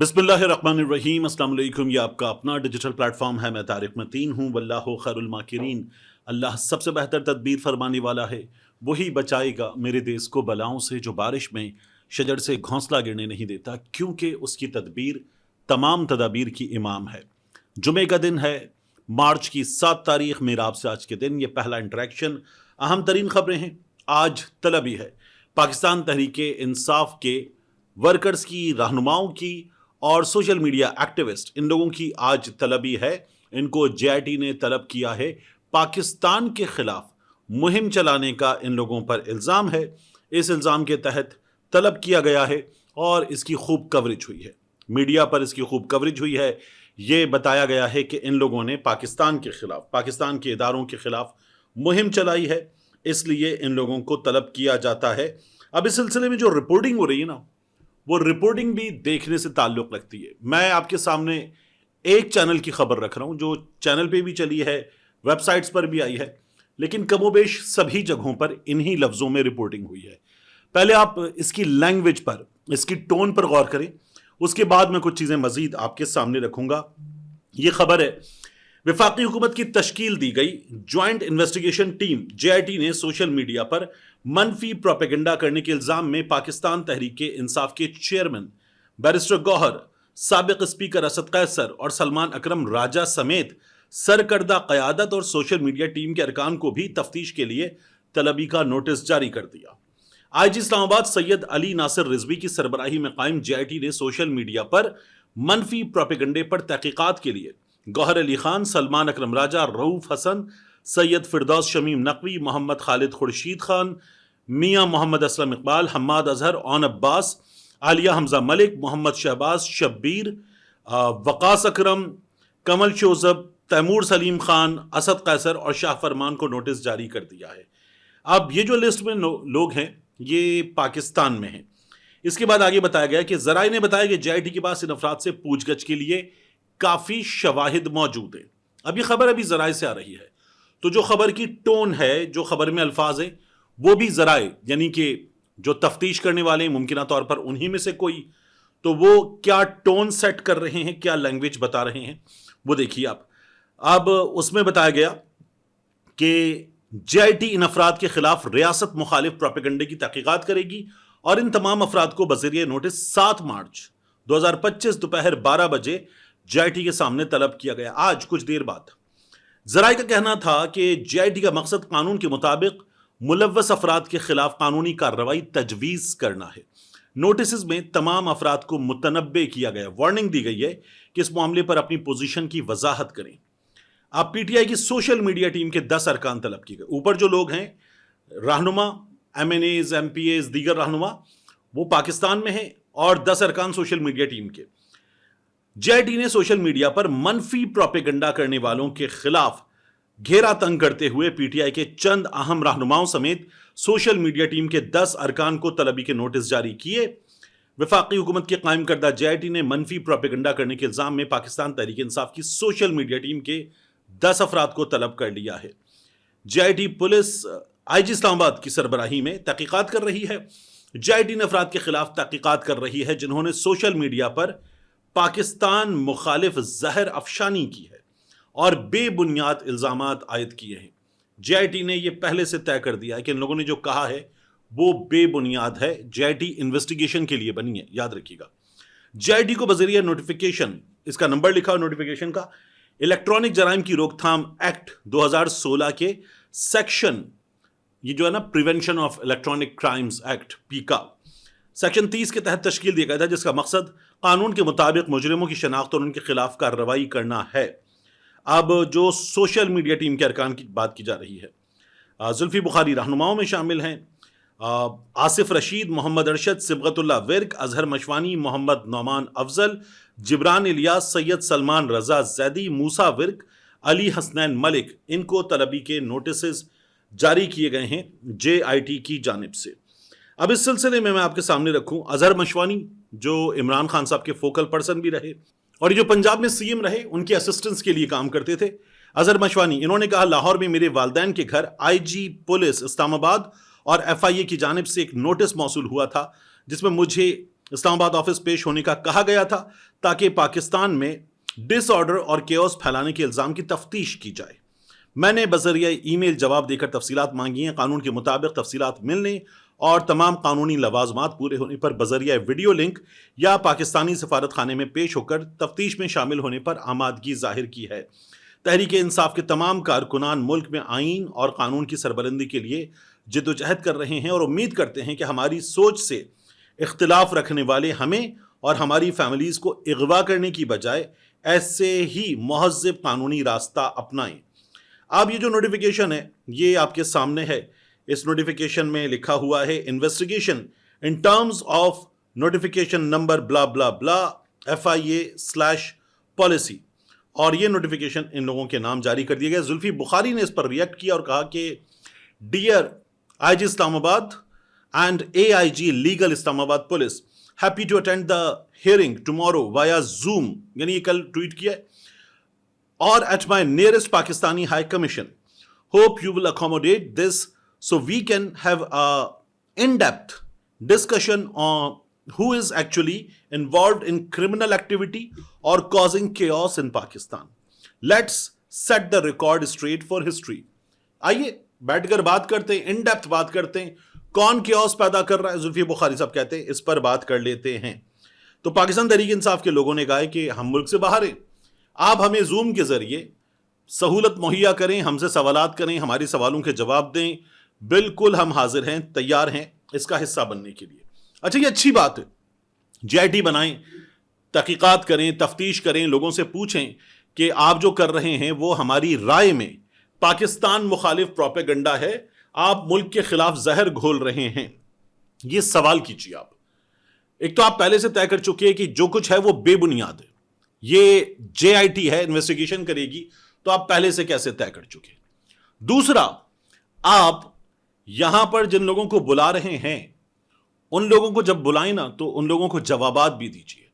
बिस्मिल्लाहिर्रहमानिर्रहीम। अस्सलाम वालेकुम। ये आपका अपना डिजिटल प्लेटफॉर्म है। मैं तारिक मतीन हूँ। वल्लाहु खैरुल माकिरीन। अल्लाह सबसे बेहतर तदबीर फरमाने वाला है। वही बचाएगा मेरे देश को बलाओं से, जो बारिश में शजर से घोंसला गिरने नहीं देता, क्योंकि उसकी तदबीर तमाम तदाबीर की इमाम है। जुमे का दिन है, मार्च की 7 तारीख। मेरा आपसे आज के दिन ये पहला इंटरेक्शन। अहम तरीन खबरें हैं। आज तलबी है पाकिस्तान तहरीके इंसाफ के वर्कर्स की, रहनुमाओं की और सोशल मीडिया एक्टिविस्ट, इन लोगों की आज तलबी है। इनको जेआईटी ने तलब किया है। पाकिस्तान के खिलाफ मुहिम चलाने का इन लोगों पर इल्ज़ाम है। इस इल्ज़ाम के तहत तलब किया गया है और इसकी खूब कवरेज हुई है। मीडिया पर इसकी खूब कवरेज हुई है। ये बताया गया है कि इन लोगों ने पाकिस्तान के खिलाफ, पाकिस्तान के इदारों के खिलाफ मुहिम चलाई है, इसलिए इन लोगों को तलब किया जाता है। अब इस सिलसिले में जो रिपोर्टिंग हो रही है ना, वो रिपोर्टिंग भी देखने से ताल्लुक़ रखती है। मैं आपके सामने एक चैनल की खबर रख रहा हूँ, जो चैनल पे भी चली है, वेबसाइट्स पर भी आई है, लेकिन कमोबेश सभी जगहों पर इन्हीं लफ्ज़ों में रिपोर्टिंग हुई है। पहले आप इसकी लैंग्वेज पर, इसकी टोन पर गौर करें, उसके बाद मैं कुछ चीज़ें मज़ीद आपके सामने रखूँगा। ये खबर है, वफाकी हुकूमत की तश्कील दी गई ज्वाइंट इन्वेस्टिगेशन टीम जेआईटी ने सोशल मीडिया पर मनफी प्रोपेगेंडा करने के इल्जाम में पाकिस्तान तहरीके इंसाफ के चेयरमैन बैरिस्टर गौहर, साबिक स्पीकर असद कैसर और सलमान अकरम राजा समेत सरकर्दा क़यादत और सोशल मीडिया टीम के अरकान को भी तफ्तीश के लिए तलबी का नोटिस जारी कर दिया। आईजी इस्लामाबाद सैयद अली नासिर रिजवी की सरबराही में कायम जेआईटी ने सोशल मीडिया पर मनफी प्रोपेगेंडे पर तहकीकात के लिए गौहर अली खान, सलमान अकरम राजा, रऊफ हसन, सैयद फिरदौस शमीम नकवी, मोहम्मद खालिद खुर्शीद खान, मियाँ मोहम्मद असलम इकबाल, हम्माद अजहर, ओन अब्बास, आलिया हमजा मलिक, मोहम्मद शहबाज, शब्बीर, वकास अकरम, कमल शोजब, तैमूर सलीम खान, असद कैसर और शाह फरमान को नोटिस जारी कर दिया है। अब ये जो लिस्ट में लोग हैं, ये पाकिस्तान में हैं। इसके बाद आगे बताया गया कि ज़राए ने बताया कि जेआईटी के पास इन अफराद से पूछगछ के लिए काफ़ी शवाहिद मौजूद हैं। अब ये खबर अभी ज़राए से आ रही है, तो जो खबर की टोन है, जो खबर में अल्फाज है, वो भी ज़राए यानी कि जो तफ्तीश करने वाले हैं, मुमकिन तौर पर उन्हीं में से कोई, तो वो क्या टोन सेट कर रहे हैं, क्या लैंग्वेज बता रहे हैं, वो देखिए आप। अब उसमें बताया गया कि जेआईटी इन अफराद के खिलाफ रियासत मुखालिफ प्रोपेगेंडे की तहकीकात करेगी और इन तमाम अफराद को बज़रिए नोटिस 7 मार्च 2025 दोपहर 12 बजे जेआईटी के सामने तलब किया गया। आज कुछ देर बाद ज़राए का कहना था कि जेआईटी का मकसद कानून के मुताबिक मुलव्वस अफराद के खिलाफ कानूनी कार्रवाई तजवीज़ करना है। नोटिस में तमाम अफराद को मुतनब्बे किया गया, वार्निंग दी गई है कि इस मामले पर अपनी पोजीशन की वजाहत करें। अब पीटीआई की सोशल मीडिया टीम के 10 अरकान तलब किए गए। ऊपर जो लोग हैं, रहनुमा, एमएनएज, एमपीएज, दीगर रहनुमा, वो पाकिस्तान में हैं और 10 अरकान सोशल मीडिया टीम के। जेआईटी ने सोशल मीडिया पर मनफी प्रोपेगेंडा करने वालों के खिलाफ घेरा तंग करते हुए पीटीआई के चंद अहम रहनुमाओं समेत सोशल मीडिया टीम के 10 अरकान को तलबी के नोटिस जारी किए। वफाकी हुकूमत के कायम करदा जेआईटी ने मनफी प्रोपेगेंडा करने के इल्जाम में पाकिस्तान तहरीक इंसाफ की सोशल मीडिया टीम के 10 अफराद को तलब कर लिया है। जेआईटी पुलिस आईजी इस्लामाबाद की सरबराही में तहकीकात कर रही है। जेआईटी ने अफराद के खिलाफ तहकीकात कर रही है जिन्होंने सोशल मीडिया पर पाकिस्तान मुखालिफ जहर अफशानी की है और बेबुनियाद इल्जामात आयद किए हैं। जेआईटी ने यह पहले से तय कर दिया है कि इन लोगों ने जो कहा है वो बेबुनियाद है। जेआईटी इन्वेस्टिगेशन के लिए बनी है, याद रखिएगा। जेआईटी को बजरिया नोटिफिकेशन, इसका नंबर लिखा हो नोटिफिकेशन का, इलेक्ट्रॉनिक जराइम की रोकथाम एक्ट 2016 के सेक्शन, ये जो है ना, prevention of electronic crimes act, पीका, सेक्शन 30 के तहत तश्कील दिया गया था, जिसका मकसद कानून के मुताबिक मुजरिमों की शनाख्त और उनके खिलाफ कार्रवाई करना है। अब जो सोशल मीडिया टीम के अरकान की बात की जा रही है, जुल्फी बुखारी रहनुमाओं में शामिल हैं आसिफ रशीद, मोहम्मद अरशद, सिबगतुल्लाह विर्क, अजहर मशवानी, मोहम्मद नौमान अफजल, जिब्रान इलियास, सैयद सलमान रजा जैदी, मूसा विर्क, अली हसनैन मलिक, इनको तलबी के नोटिस जारी किए गए हैं जेआईटी की जानिब से। अब इस सिलसिले में मैं आपके सामने रखूं अजहर मशवानी, जो इमरान खान साहब के फोकल पर्सन भी रहे और ये जो पंजाब में सीएम रहे, उनके असिस्टेंस के लिए काम करते थे। अजहर मशवानी, इन्होंने कहा, लाहौर में मेरे वालिदैन के घर आईजी पुलिस इस्लामाबाद और एफआईए की जानिब से एक नोटिस मौसूल हुआ था जिसमें मुझे इस्लाम आबाद ऑफिस पेश होने का कहा गया था ताकि पाकिस्तान में डिसऑर्डर और केओस फैलाने के इल्ज़ाम की तफ्तीश की जाए। मैंने बज़रिया ईमेल जवाब देकर तफसीलात मांगी हैं। कानून के मुताबिक तफसीलात मिलने और तमाम कानूनी लवाजमात पूरे होने पर बज़रिया वीडियो लिंक या पाकिस्तानी सफारत खाने में पेश होकर तफ्तीश में शामिल होने पर आमादगी जाहिर की है। तहरीक इंसाफ के तमाम कारकुनान मुल्क में आइन और कानून की सरबलंदी के लिए जिद्दोजहद कर रहे हैं और उम्मीद करते हैं कि हमारी सोच से इख्तिलाफ रखने वाले हमें और हमारी फैमिलीज़ को अगवा करने की बजाय ऐसे ही महज़्ज़ब कानूनी रास्ता अपनाएं। अब ये जो नोटिफिकेशन है ये आपके सामने है। इस नोटिफिकेशन में लिखा हुआ है investigation in terms of notification number blah blah blah FIA policy, और ये नोटिफिकेशन इन लोगों के नाम जारी कर दिया गया। जुल्फी बुखारी ने इस पर रिएक्ट किया और कहा कि dear IG Islamabad and AIG legal Islamabad police, happy to attend the hearing tomorrow via Zoom, यानी ये कल ट्वीट किया है, or at my nearest Pakistani High Commission. Hope you will accommodate this so we can have a in-depth discussion on who is actually involved in criminal activity or causing chaos in Pakistan. Let's set the record straight for history. आइए बैठकर बात करते हैं, in depth बात करते हैं, कौन chaos पैदा कर रहा है, जुल्फी बुखारी साहब कहते हैं, इस पर बात कर लेते हैं। तो पाकिस्तान तहरीक इंसाफ के लोगों ने कहा है कि हम मुल्क से बाहर हैं, आप हमें जूम के जरिए सहूलत मुहैया करें, हमसे सवालात करें, हमारे सवालों के जवाब दें, बिल्कुल हम हाजिर हैं, तैयार हैं इसका हिस्सा बनने के लिए। अच्छा, ये अच्छी बात है, JIT बनाएं, तहकीकात करें, तफ्तीश करें, लोगों से पूछें कि आप जो कर रहे हैं वो हमारी राय में पाकिस्तान मुखालिफ प्रोपेगेंडा है, आप मुल्क के खिलाफ जहर घोल रहे हैं। ये सवाल कीजिए आप। एक तो आप पहले से तय कर चुके हैं कि जो कुछ है वो बेबुनियाद है, ये JIT है, इन्वेस्टिगेशन करेगी, तो आप पहले से कैसे तय कर चुके। दूसरा, आप यहां पर जिन लोगों को बुला रहे हैं उन लोगों को जब बुलाएं ना तो उन लोगों को जवाबात भी दीजिए।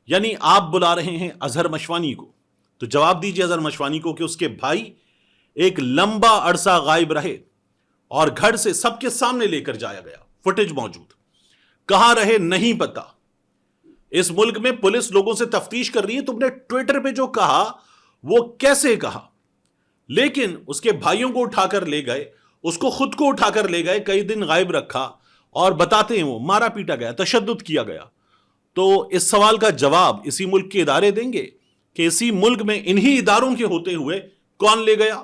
यानी आप बुला रहे हैं अजहर मशवानी को, तो जवाब दीजिए अजहर मशवानी को कि उसके भाई एक लंबा अरसा गायब रहे और घर से सबके सामने लेकर जाया गया, फुटेज मौजूद, कहां रहे नहीं पता। इस मुल्क में पुलिस लोगों से तफ्तीश कर रही है, तुमने ट्विटर पे जो कहा वो कैसे कहा, लेकिन उसके भाइयों को उठाकर ले गए, उसको खुद को उठाकर ले गए, कई दिन गायब रखा और बताते हैं वो मारा पीटा गया, तशद्दुद किया गया। तो इस सवाल का जवाब इसी मुल्क के इदारे देंगे कि इसी मुल्क में इन्हीं इदारों के होते हुए कौन ले गया,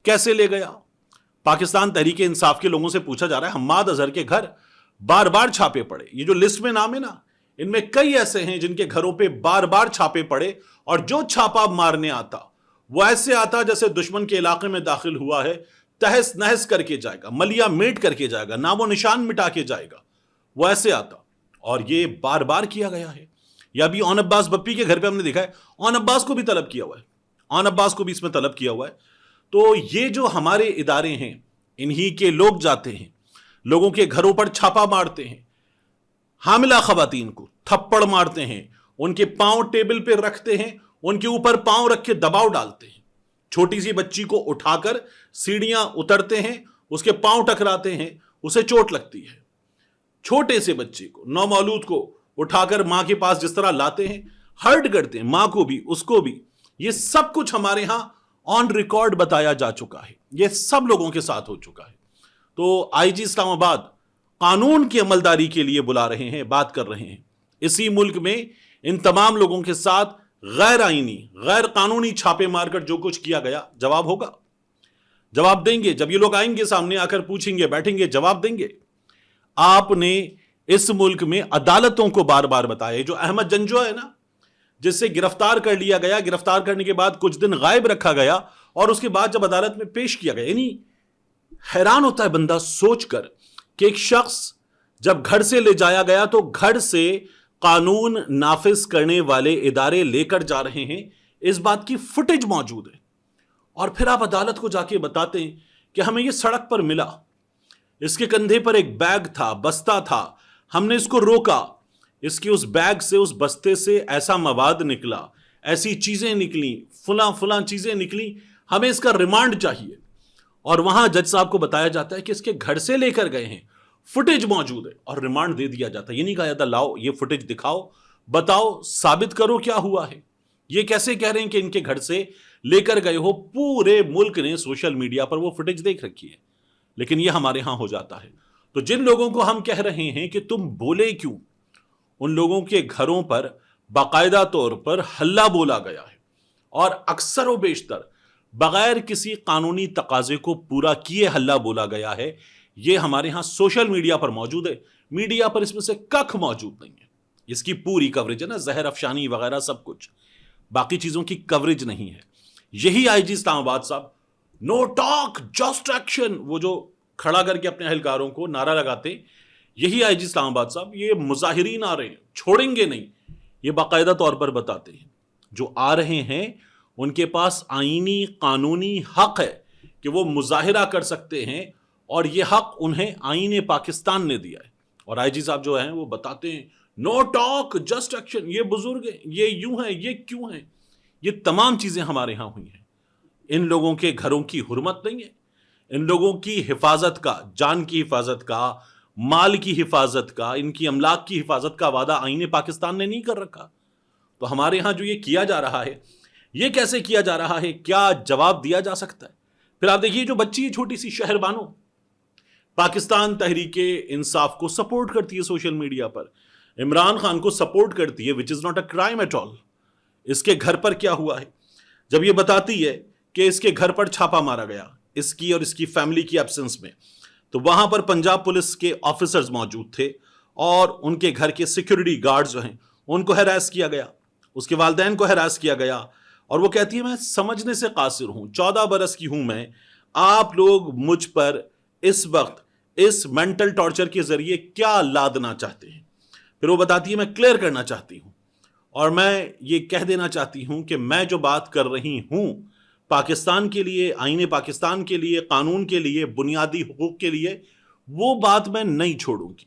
कैसे ले गया। पाकिस्तान तहरीक इंसाफ के लोगों से पूछा जा रहा है, हम्माद अजहर के घर बार बार छापे पड़े, ये जो लिस्ट में नाम है ना, इनमें कई ऐसे हैं जिनके घरों पे बार बार छापे पड़े और जो छापा मारने आता वो ऐसे आता जैसे दुश्मन के इलाके में दाखिल हुआ है, तहस नहस करके जाएगा, मलिया मेट करके जाएगा, नामो निशान मिटा के जाएगा, वो ऐसे आता। और ये बार बार किया गया है। या अभी ओन अब्बास बप्पी के घर पे हमने देखा है, ओन अब्बास को भी तलब किया हुआ है, ओन अब्बास को भी इसमें तलब किया हुआ है। तो ये जो हमारे इदारे हैं, इन्हीं के लोग जाते हैं, लोगों के घरों पर छापा मारते हैं, हामिला खवातीन को थप्पड़ मारते हैं, उनके पांव टेबल पे रखते हैं, उनके ऊपर पांव रख के दबाव डालते हैं, छोटी सी बच्ची को उठाकर सीढ़ियां उतरते हैं, उसके पांव टकराते हैं, उसे चोट लगती है। छोटे से बच्चे को, नौमौलूद को उठाकर मां के पास जिस तरह लाते हैं, हर्ट करते हैं, मां को भी उसको भी। ये सब कुछ हमारे यहां ऑन रिकॉर्ड बताया जा चुका है, ये सब लोगों के साथ हो चुका है। तो IG इस्लामाबाद कानून की अमलदारी के लिए बुला रहे हैं, बात कर रहे हैं। इसी मुल्क में इन तमाम लोगों के साथ गैर आईनी, गैर कानूनी छापे मारकर जो कुछ किया गया, जवाब होगा, जवाब देंगे। जब ये लोग आएंगे, सामने आकर पूछेंगे, बैठेंगे, जवाब देंगे। आपने इस मुल्क में अदालतों को बार बार बताया, जो अहमद जंजो है ना, जिससे गिरफ्तार कर लिया गया, गिरफ्तार करने के बाद कुछ दिन गायब रखा गया और उसके बाद जब अदालत में पेश किया गया, यानी हैरान होता है बंदा सोचकर कि एक शख्स जब घर से ले जाया गया तो घर से कानून नाफिज करने वाले इदारे लेकर जा रहे हैं, इस बात की फुटेज मौजूद है। और फिर आप अदालत को जाके बताते हैं कि हमें यह सड़क पर मिला, इसके कंधे पर एक बैग था, बस्ता था, हमने इसको रोका, इसके उस बैग से, उस बस्ते से ऐसा मवाद निकला, ऐसी चीजें निकली, फुला चीजें निकली, हमें इसका रिमांड चाहिए। और वहां जज साहब को बताया जाता है कि इसके घर से लेकर गए हैं, فوٹیج موجود ہے اور ریمانڈ دے دیا جاتا ہے. یہ نہیں کہا جاتا لاؤ یہ فوٹیج دکھاؤ, بتاؤ, ثابت کرو کیا ہوا ہے. یہ کیسے کہہ رہے ہیں کہ ان کے گھر سے لے کر گئے ہو؟ پورے ملک نے سوشل میڈیا پر وہ فوٹیج دیکھ رکھی ہے, لیکن یہ ہمارے ہاں ہو جاتا ہے. تو جن لوگوں کو ہم کہہ رہے ہیں کہ تم بولے کیوں, ان لوگوں کے گھروں پر باقاعدہ طور پر ہلہ بولا گیا ہے, اور اکثر و بیشتر بغیر کسی قانونی تقاضے کو پورا کیے ہلہ بولا گیا ہے. یہ ہمارے ہاں سوشل میڈیا پر موجود ہے, میڈیا پر اس میں سے ککھ موجود نہیں ہے. اس کی پوری کوریج ہے نا, زہر افشانی وغیرہ سب کچھ, باقی چیزوں کی کوریج نہیں ہے. یہی آئی جی اسلام آباد صاحب نو ٹاک جسٹ ایکشن, وہ جو کھڑا کر کے اپنے اہلکاروں کو نعرہ لگاتے, یہی آئی جی اسلام آباد صاحب یہ مظاہرین آ رہے ہیں چھوڑیں گے نہیں, یہ باقاعدہ طور پر بتاتے ہیں. جو آ رہے ہیں ان کے پاس آئینی قانونی حق ہے کہ وہ مظاہرہ کر سکتے ہیں, اور یہ حق انہیں آئین پاکستان نے دیا ہے. اور آئی جی صاحب جو ہیں وہ بتاتے ہیں نو ٹاک جسٹ ایکشن, یہ بزرگ ہیں, یہ یوں ہیں, یہ کیوں ہیں. یہ تمام چیزیں ہمارے ہاں ہوئی ہیں. ان لوگوں کے گھروں کی حرمت نہیں ہے, ان لوگوں کی حفاظت کا, جان کی حفاظت کا, مال کی حفاظت کا, ان کی املاک کی حفاظت کا وعدہ آئین پاکستان نے نہیں کر رکھا. تو ہمارے ہاں جو یہ کیا جا رہا ہے, یہ کیسے کیا جا رہا ہے, کیا جواب دیا جا سکتا ہے؟ پھر آپ دیکھیے جو بچی ہے چھوٹی سی شہر بانو, پاکستان تحریک انصاف کو سپورٹ کرتی ہے سوشل میڈیا پر, عمران خان کو سپورٹ کرتی ہے, which is not a crime at all. اس کے گھر پر کیا ہوا ہے جب یہ بتاتی ہے کہ اس کے گھر پر چھاپا مارا گیا اس کی اور اس کی فیملی کی ایبسنس میں, تو وہاں پر پنجاب پولیس کے آفیسرز موجود تھے, اور ان کے گھر کے سیکیورٹی گارڈز جو ہیں ان کو ہراس کیا گیا, اس کے والدین کو ہراس کیا گیا. اور وہ کہتی ہے میں سمجھنے سے قاصر ہوں, 14 برس کی ہوں میں, آپ لوگ مجھ پر اس وقت اس مینٹل ٹارچر کے ذریعے کیا لادنا چاہتے ہیں. پھر وہ بتاتی ہے میں کلیئر کرنا چاہتی ہوں, اور میں یہ کہہ دینا چاہتی ہوں کہ میں جو بات کر رہی ہوں پاکستان کے لیے, آئین پاکستان کے لیے, قانون کے لیے, بنیادی حقوق کے لیے, وہ بات میں نہیں چھوڑوں گی.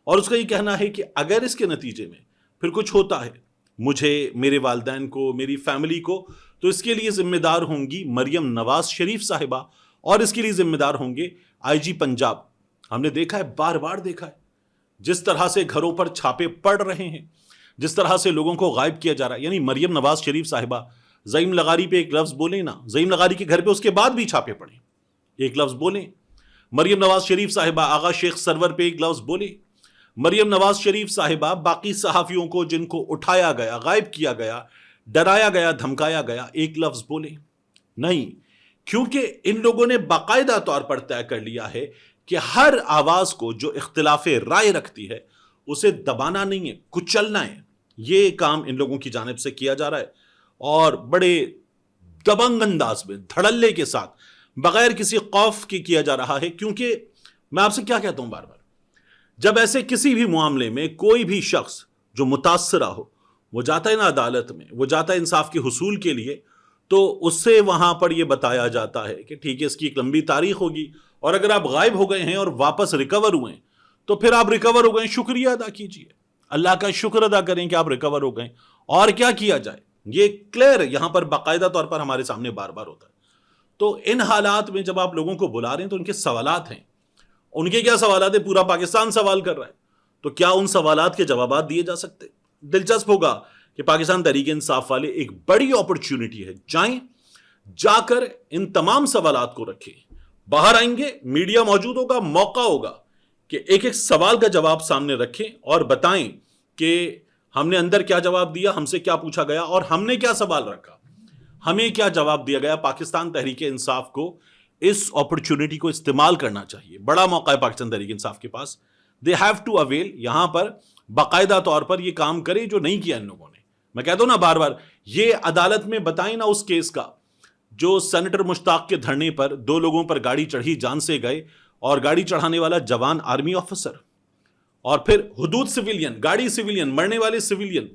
اور اس کا یہ کہنا ہے کہ اگر اس کے نتیجے میں پھر کچھ ہوتا ہے مجھے, میرے والدین کو, میری فیملی کو, تو اس کے لیے ذمہ دار ہوں گی مریم نواز شریف صاحبہ, اور اس کے لیے ذمہ دار ہوں گے آئی جی پنجاب. ہم نے دیکھا ہے, بار بار دیکھا ہے, جس طرح سے گھروں پر چھاپے پڑ رہے ہیں, جس طرح سے لوگوں کو غائب کیا جا رہا ہے. یعنی مریم نواز شریف صاحبہ زعیم لغاری پہ ایک لفظ بولیں نا, زعیم لغاری کے گھر پہ اس کے بعد بھی چھاپے پڑے, ایک لفظ بولیں. مریم نواز شریف صاحبہ آغا شیخ سرور پہ ایک لفظ بولیں. مریم نواز شریف صاحبہ باقی صحافیوں کو جن کو اٹھایا گیا, غائب کیا گیا, ڈرایا گیا, دھمکایا گیا, ایک لفظ بولیں نہیں. کیونکہ ان لوگوں نے باقاعدہ طور پر طے کر لیا ہے کہ ہر آواز کو جو اختلاف رائے رکھتی ہے اسے دبانا نہیں ہے, کچلنا ہے. یہ کام ان لوگوں کی جانب سے کیا جا رہا ہے, اور بڑے دبنگ انداز میں, دھڑلے کے ساتھ, بغیر کسی خوف کے کیا جا رہا ہے. کیونکہ میں آپ سے کیا کہتا ہوں بار بار, جب ایسے کسی بھی معاملے میں کوئی بھی شخص جو متاثرہ ہو وہ جاتا ہے نا عدالت میں, وہ جاتا ہے انصاف کے حصول کے لیے, تو اس سے وہاں پر یہ بتایا جاتا ہے کہ ٹھیک ہے اس کی ایک لمبی تاریخ ہوگی, اور اگر آپ غائب ہو گئے ہیں اور واپس ریکور ہوئے تو پھر آپ ریکور ہو گئے, شکریہ ادا کیجئے, اللہ کا شکر ادا کریں کہ آپ ریکور ہو گئے, اور کیا کیا جائے. یہ کلیئر یہاں پر باقاعدہ طور پر ہمارے سامنے بار بار ہوتا ہے. تو ان حالات میں جب آپ لوگوں کو بلا رہے ہیں تو ان کے سوالات ہیں, ان کے کیا سوالات ہیں, پورا پاکستان سوال کر رہا ہے, تو کیا ان سوالات کے جوابات دیے جا سکتے؟ دلچسپ ہوگا کہ پاکستان تحریک انصاف والے ایک بڑی اپرچونٹی ہے, جائیں, جا کر ان تمام سوالات کو رکھیں. باہر آئیں گے, میڈیا موجود ہوگا, موقع ہوگا کہ ایک ایک سوال کا جواب سامنے رکھیں اور بتائیں کہ ہم نے اندر کیا جواب دیا, ہم سے کیا پوچھا گیا, اور ہم نے کیا سوال رکھا, ہمیں کیا جواب دیا گیا. پاکستان تحریک انصاف کو اس اپرچونٹی کو استعمال کرنا چاہیے. بڑا موقع ہے پاکستان تحریک انصاف کے پاس, دے ہیو ٹو اویل. یہاں پر باقاعدہ طور پر یہ کام کرے جو نہیں کیا ان لوگوں نے. میں کہتا ہوں نا بار بار, یہ عدالت میں بتائیں نا اس کیس کا جو سینیٹر مشتاق کے دھرنے پر 2 لوگوں پر گاڑی چڑھی, جان سے گئے, اور گاڑی چڑھانے والا جوان آرمی آفیسر, اور پھر حدود سویلین, گاڑی سویلین, مرنے والے سویلین,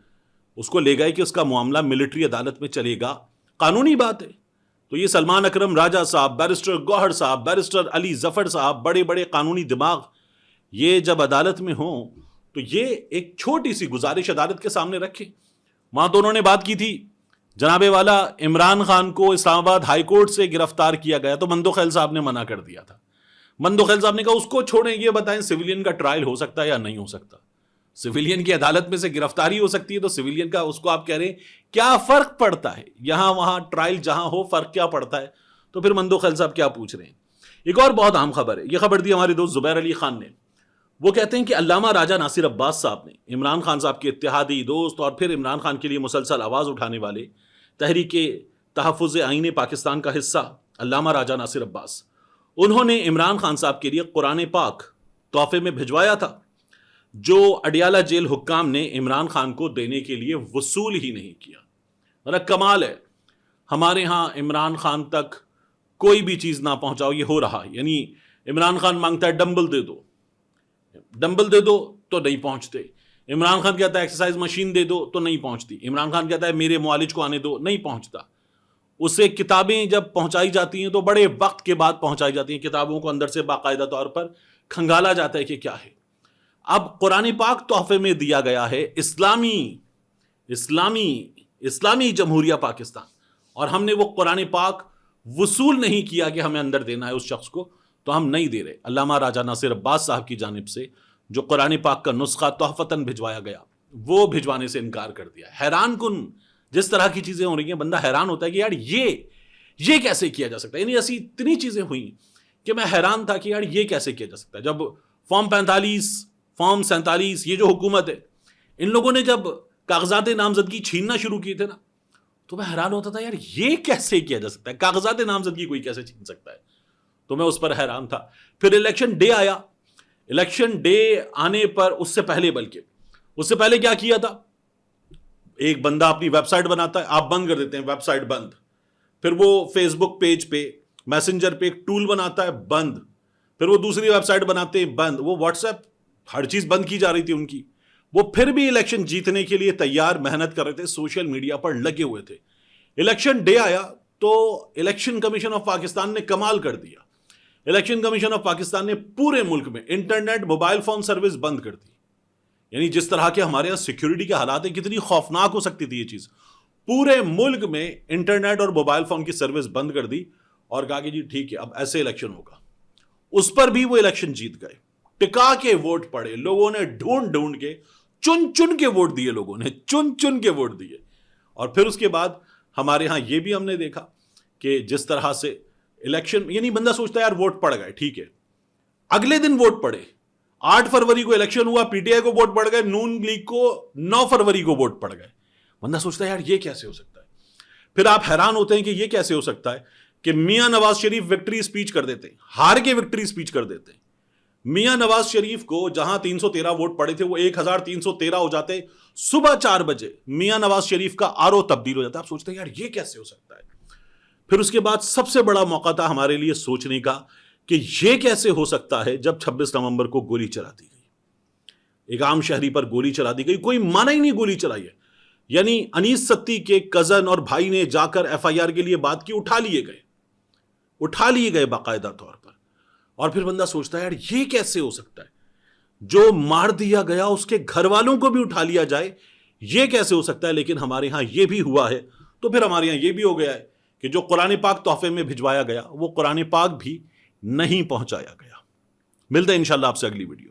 اس کو لے گئے کہ اس کا معاملہ ملٹری عدالت میں چلے گا. قانونی بات ہے. تو یہ سلمان اکرم راجہ صاحب, بیرسٹر گوہر صاحب, بیرسٹر علی ظفر صاحب, بڑے بڑے قانونی دماغ, یہ جب عدالت میں ہوں تو یہ ایک چھوٹی سی گزارش عدالت کے سامنے رکھیں. وہاں تو انہوں نے بات کی تھی, جناب والا عمران خان کو اسلام آباد ہائی کورٹ سے گرفتار کیا گیا, تو مندو خیل صاحب نے منع کر دیا تھا. مندوخیل صاحب نے کہا اس کو چھوڑیں، یہ بتائیں سویلین کا ٹرائل ہو سکتا ہے یا نہیں ہو سکتا؟ سویلین کی عدالت میں سے گرفتاری ہو سکتی ہے تو سویلین کا اس کو آپ کہہ رہے ہیں کیا فرق پڑتا ہے؟ یہاں وہاں ٹرائل جہاں ہو فرق کیا پڑتا ہے؟ تو پھر مندوخیل صاحب کیا پوچھ رہے ہیں؟ ایک اور بہت اہم خبر ہے، یہ خبر دی ہمارے دوست زبیر علی خان نے. وہ کہتے ہیں کہ علامہ راجہ ناصر عباس صاحب نے، عمران خان صاحب کے اتحادی دوست اور پھر عمران خان کے لیے مسلسل آواز اٹھانے والے تحریک تحفظ آئین پاکستان کا حصہ علامہ راجہ ناصر عباس، انہوں نے عمران خان صاحب کے لیے قرآن پاک تحفے میں بھجوایا تھا، جو اڈیالہ جیل حکام نے عمران خان کو دینے کے لیے وصول ہی نہیں کیا. ذرا کمال ہے، ہمارے ہاں عمران خان تک کوئی بھی چیز نہ پہنچاؤ یہ ہو رہا ہے. یعنی عمران خان مانگتا ہے ڈمبل دے دو، ڈمبل دے دو تو نہیں پہنچتے. عمران خان کہتا ہے ایکسرسائز مشین دے دو تو نہیں پہنچتی. عمران خان کہتا ہے میرے معالج کو آنے دو، نہیں پہنچتا. اسے کتابیں جب پہنچائی جاتی ہیں تو بڑے وقت کے بعد پہنچائی جاتی ہیں، کتابوں کو اندر سے باقاعدہ طور پر کھنگالا جاتا ہے کہ کیا ہے. اب قرآن پاک تحفے میں دیا گیا ہے اسلامی جمہوریہ پاکستان، اور ہم نے وہ قرآن پاک وصول نہیں کیا کہ ہمیں اندر دینا ہے اس شخص کو، تو ہم نہیں دے رہے. علامہ راجہ ناصر عباس صاحب کی جانب سے جو قرآن پاک کا نسخہ تحفتاً بھجوایا گیا وہ بھجوانے سے انکار کر دیا. حیران کن جس طرح کی چیزیں ہو رہی ہیں، بندہ حیران ہوتا ہے کہ یار یہ کیسے کیا جا سکتا ہے. یعنی ایسی اتنی چیزیں ہوئیں کہ میں حیران تھا کہ یار یہ کیسے کیا جا سکتا ہے. جب فارم 45 فارم 47 یہ جو حکومت ہے، ان لوگوں نے جب کاغذات نامزدگی چھیننا شروع کیے تھے نا، تو میں حیران ہوتا تھا یار یہ کیسے کیا جا سکتا ہے، کاغذات نامزدگی کوئی کیسے چھین سکتا ہے. تو میں اس پر حیران تھا. پھر الیکشن ڈے آیا. الیکشن ڈے آنے پر اس سے پہلے کیا کیا تھا؟ ایک بندہ اپنی ویب سائٹ بناتا ہے، آپ بند کر دیتے ہیں، ویب سائٹ بند. پھر وہ فیس بک پیج پہ میسنجر پہ ایک ٹول بناتا ہے، بند. پھر وہ دوسری ویب سائٹ بناتے ہیں، بند. وہ واٹس ایپ ہر چیز بند کی جا رہی تھی ان کی. وہ پھر بھی الیکشن جیتنے کے لیے تیار محنت کر رہے تھے، سوشل میڈیا پر لگے ہوئے تھے. الیکشن ڈے آیا تو الیکشن کمیشن آف پاکستان نے کمال کر دیا. الیکشن کمیشن آف پاکستان نے پورے ملک میں انٹرنیٹ موبائل فون سروس بند کر دی. یعنی جس طرح کے ہمارے یہاں سیکیورٹی کے حالات ہیں، کتنی خوفناک ہو سکتی تھی یہ چیز. پورے ملک میں انٹرنیٹ اور موبائل فون کی سروس بند کر دی اور کہا کہ جی ٹھیک ہے اب ایسے الیکشن ہوگا. اس پر بھی وہ الیکشن جیت گئے. ٹکا کے ووٹ پڑے، لوگوں نے ڈھونڈ کے چن کے ووٹ دیے، لوگوں نے چن کے ووٹ دیے. اور پھر اس کے بعد ہمارے ہاں یہ بھی ہم نے دیکھا کہ جس طرح سے الیکشن، یعنی بندہ سوچتا ہے یار ووٹ پڑ گئے ٹھیک ہے، اگلے دن ووٹ پڑے. 8 فروری کو الیکشن ہوا، پی ٹی آئی کو ووٹ پڑ گئے، نون لیگ کو 9 فروری کو ووٹ پڑ گئے. بندہ سوچتا ہے یار یہ کیسے ہو سکتا ہے. پھر آپ حیران ہوتے ہیں کہ یہ کیسے ہو سکتا ہے کہ میاں نواز شریف وکٹری اسپیچ کر دیتے ہیں، ہار کے وکٹری اسپیچ کر دیتے ہیں. میاں نواز شریف کو جہاں 313 ووٹ پڑے تھے وہ 1313 ہو جاتے. صبح 4 بجے میاں نواز شریف کا RO تبدیل ہو جاتا ہے. آپ سوچتے ہیں یار یہ کیسے ہو سکتا ہے. پھر اس کے بعد سب سے بڑا موقع تھا ہمارے لیے سوچنے کا کہ یہ کیسے ہو سکتا ہے جب 26 نومبر کو گولی چلا دی گئی، ایک عام شہری پر گولی چلا دی گئی. کوئی مانا ہی نہیں گولی چلائی ہے. یعنی انیس ستی کے کزن اور بھائی نے جا کر FIR کے لیے بات کی، اٹھا لیے گئے باقاعدہ طور پر. اور پھر بندہ سوچتا ہے یار یہ کیسے ہو سکتا ہے، جو مار دیا گیا اس کے گھر والوں کو بھی اٹھا لیا جائے، یہ کیسے ہو سکتا ہے. لیکن ہمارے ہاں یہ بھی ہوا ہے. تو پھر ہمارے یہاں یہ بھی ہو گیا ہے کہ جو قرآن پاک تحفے میں بھجوایا گیا وہ قرآن پاک بھی نہیں پہنچایا گیا. ملتے ہیں انشاءاللہ آپ سے اگلی ویڈیو.